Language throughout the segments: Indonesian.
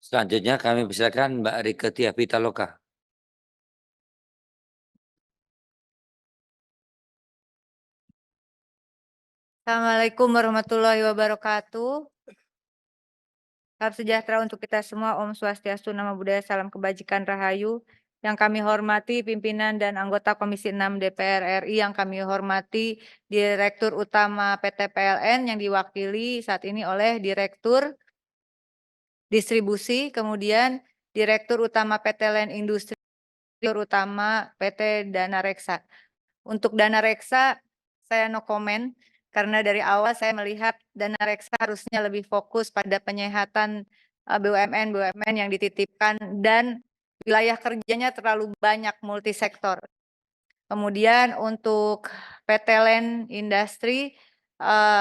Selanjutnya kami persilakan Mbak Rieke Tiah Pitaloka. Assalamualaikum warahmatullahi wabarakatuh. Salam sejahtera untuk kita semua. Om Swastiastu, Namo Buddhaya, Salam Kebajikan Rahayu. Yang kami hormati pimpinan dan anggota Komisi 6 DPR RI, yang kami hormati Direktur Utama PT PLN yang diwakili saat ini oleh Direktur Distribusi, kemudian Direktur Utama PT Land Industri, Direktur Utama PT Dana Reksa. Untuk Dana Reksa, saya no comment, karena dari awal saya melihat Dana Reksa harusnya lebih fokus pada penyehatan BUMN yang dititipkan dan wilayah kerjanya terlalu banyak multisektor. Kemudian untuk PT Land Industri,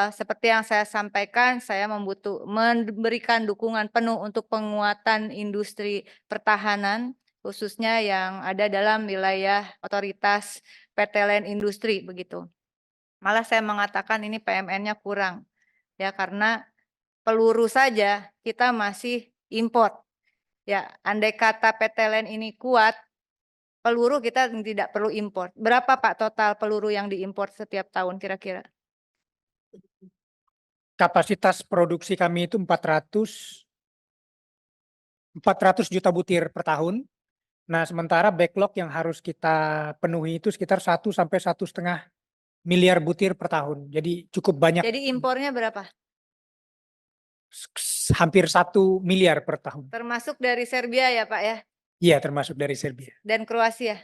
seperti yang saya sampaikan, saya memberikan dukungan penuh untuk penguatan industri pertahanan, khususnya yang ada dalam wilayah otoritas PT Land Industri begitu. Malah saya mengatakan ini PMN-nya kurang, ya, karena peluru saja kita masih import. Ya, andai kata PT Land ini kuat, peluru kita tidak perlu import. Berapa Pak total peluru yang diimport setiap tahun kira-kira? Kapasitas produksi kami itu 400 juta butir per tahun. Nah, sementara backlog yang harus kita penuhi itu sekitar 1 sampai 1,5 miliar butir per tahun. Jadi cukup banyak. Jadi impornya berapa? Hampir 1 miliar per tahun. Termasuk dari Serbia ya Pak ya? Iya, termasuk dari Serbia. Dan Kroasia?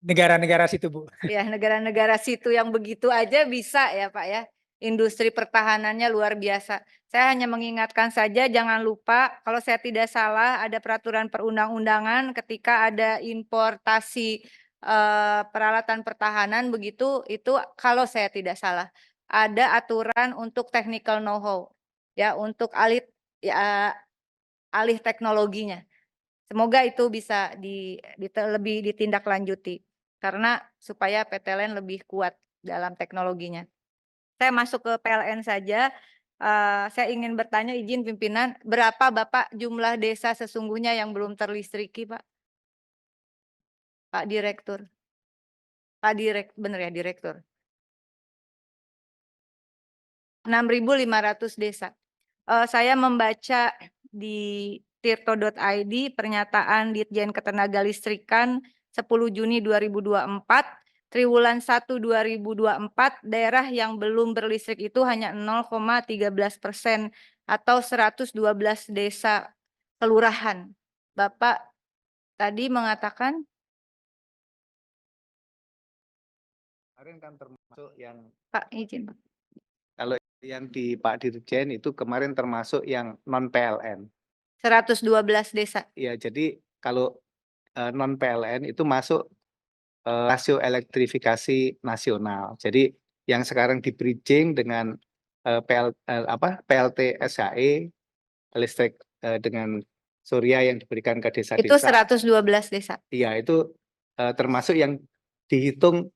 Negara-negara situ, Bu. Ya, negara-negara situ yang begitu aja bisa ya Pak ya. Industri pertahanannya luar biasa. Saya hanya mengingatkan saja, jangan lupa kalau saya tidak salah ada peraturan perundang-undangan ketika ada importasi peralatan pertahanan begitu, itu kalau saya tidak salah ada aturan untuk technical know-how ya, untuk alih teknologinya. Semoga itu bisa lebih ditindaklanjuti karena supaya PT LAN lebih kuat dalam teknologinya. Saya masuk ke PLN saja. Saya ingin bertanya, izin pimpinan, berapa Bapak jumlah desa sesungguhnya yang belum terlistriki, Pak? Pak Direktur. Benar ya, Direktur. 6.500 desa. Saya membaca di tirto.id pernyataan Ditjen Ketenagalistrikan 10 Juni 2024, Triwulan 1 2024, daerah yang belum berlistrik itu hanya 0,13% atau 112 desa kelurahan. Bapak tadi mengatakan kemarin kan termasuk yang Pak izin Pak. Kalau yang di Pak Dirjen itu kemarin termasuk yang non PLN. 112 desa. Ya, jadi kalau non PLN itu masuk rasio elektrifikasi nasional. Jadi yang sekarang di bridging dengan PLT SHE listrik dengan surya yang diberikan ke desa-desa. Itu 112 desa. Iya, itu termasuk yang dihitung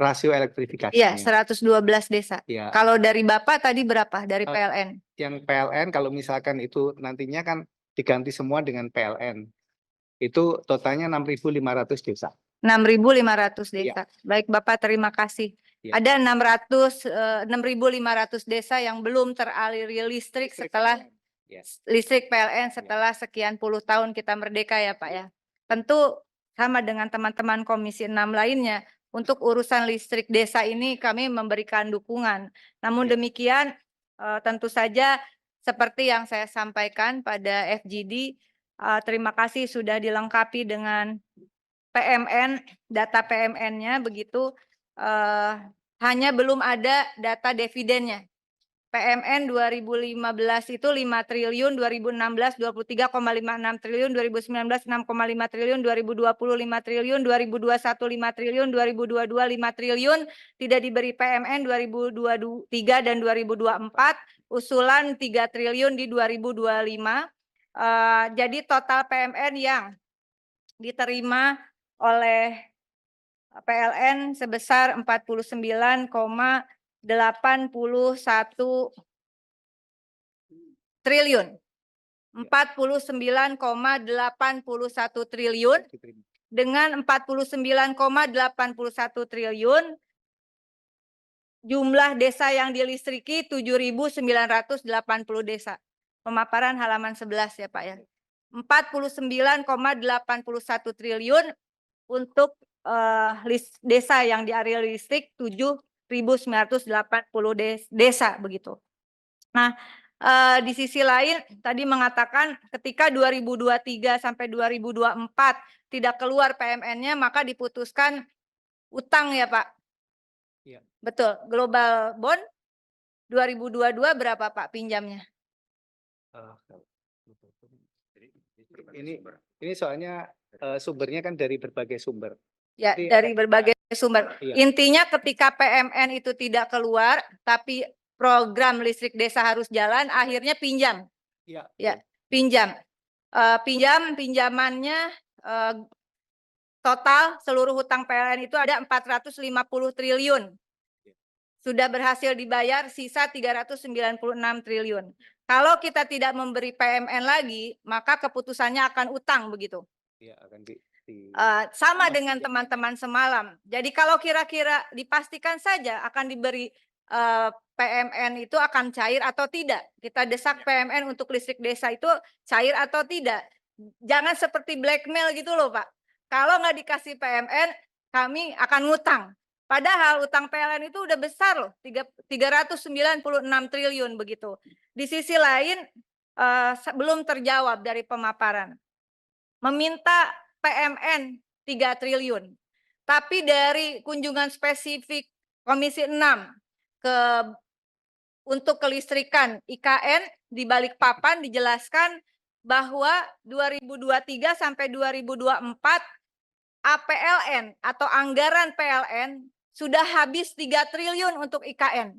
rasio elektrifikasi. Iya, 112 desa. Ya. Kalau dari Bapak tadi berapa dari PLN? Yang PLN kalau misalkan itu nantinya kan diganti semua dengan PLN. Itu totalnya 6.500 desa. 6.500 Iya. desa. Baik Bapak, terima kasih. Iya. Ada 6.500 desa yang belum teraliri listrik setelah Yes. listrik PLN setelah sekian puluh tahun kita merdeka ya Pak ya. Tentu sama dengan teman-teman Komisi 6 lainnya, untuk urusan listrik desa ini kami memberikan dukungan. Namun demikian tentu saja seperti yang saya sampaikan pada FGD, terima kasih sudah dilengkapi dengan PMN, data PMN-nya begitu, hanya belum ada data dividennya. PMN 2015 itu 5 triliun, 2016 23,56 triliun, 2019 6,5 triliun, 2020 5 triliun, 2021 5 triliun, 2022 5 triliun, tidak diberi PMN 2023 dan 2024, usulan 3 triliun di 2025. Jadi total PMN yang diterima oleh PLN sebesar 49,81 triliun. 49,81 triliun dengan 49,81 triliun jumlah desa yang dilistriki 7.980 desa. Pemaparan halaman 11 ya Pak ya. 49,81 triliun untuk desa yang di area listrik 7.980 desa begitu. Nah, di sisi lain tadi mengatakan ketika 2023 sampai 2024 tidak keluar PMN-nya maka diputuskan utang ya Pak. Iya. Betul. Global Bond 2022 berapa Pak pinjamnya? Ini soalnya sumbernya kan dari berbagai sumber. Ya, Jadi, dari berbagai sumber. Iya. Intinya ketika PMN itu tidak keluar, tapi program listrik desa harus jalan, akhirnya pinjam. Iya. Ya, pinjam. Pinjamannya total seluruh hutang PLN itu ada 450 triliun. Sudah berhasil dibayar sisa 396 triliun. Kalau kita tidak memberi PMN lagi, maka keputusannya akan utang begitu. Iya, akan Sama dengan teman-teman semalam. Jadi kalau kira-kira dipastikan saja akan diberi PMN itu akan cair atau tidak. Kita desak PMN untuk listrik desa itu cair atau tidak. Jangan seperti blackmail gitu loh Pak. Kalau nggak dikasih PMN, kami akan ngutang. Padahal utang PLN itu udah besar loh, 396 triliun begitu. Di sisi lain belum terjawab dari pemaparan. Meminta PMN 3 triliun. Tapi dari kunjungan spesifik Komisi 6 untuk kelistrikan IKN di Balikpapan dijelaskan bahwa 2023 sampai 2024 APLN atau anggaran PLN sudah habis 3 triliun untuk IKN.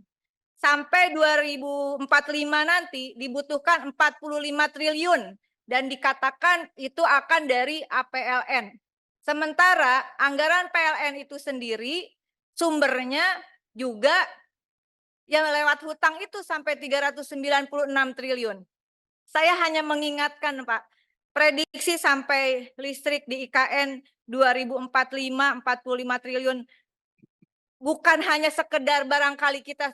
Sampai 2045 nanti dibutuhkan 45 triliun. Dan dikatakan itu akan dari APLN. Sementara anggaran PLN itu sendiri sumbernya juga yang lewat hutang itu sampai 396 triliun. Saya hanya mengingatkan Pak, prediksi sampai listrik di IKN 2045 45 triliun bukan hanya sekedar barangkali kita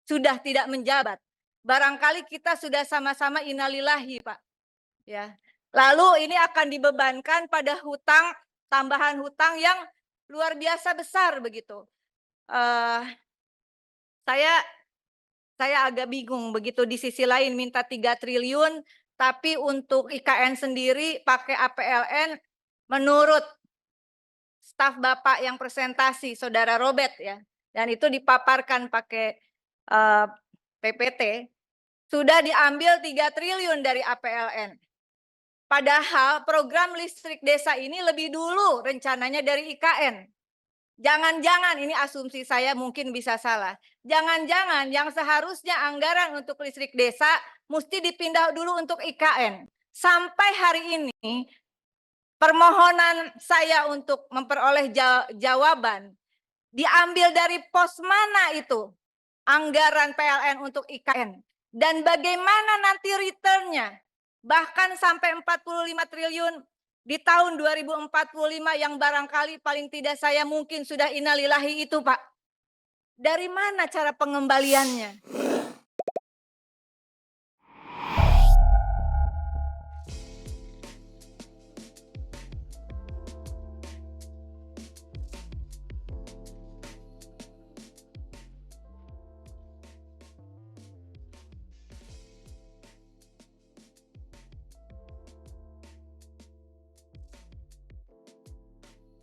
sudah tidak menjabat. Barangkali kita sudah sama-sama innalillahi Pak. Ya. Lalu ini akan dibebankan pada hutang, tambahan hutang yang luar biasa besar begitu. Saya agak bingung begitu di sisi lain minta 3 triliun, tapi untuk IKN sendiri pakai APLN menurut staf Bapak yang presentasi, Saudara Robert ya, dan itu dipaparkan pakai PPT, sudah diambil 3 triliun dari APLN. Padahal program listrik desa ini lebih dulu rencananya dari IKN. Jangan-jangan, ini asumsi saya mungkin bisa salah. Jangan-jangan yang seharusnya anggaran untuk listrik desa mesti dipindah dulu untuk IKN. Sampai hari ini permohonan saya untuk memperoleh jawaban diambil dari pos mana itu anggaran PLN untuk IKN. Dan bagaimana nanti returnnya? Bahkan sampai 45 triliun di tahun 2045 yang barangkali paling tidak saya mungkin sudah innalillahi itu Pak. Dari mana cara pengembaliannya?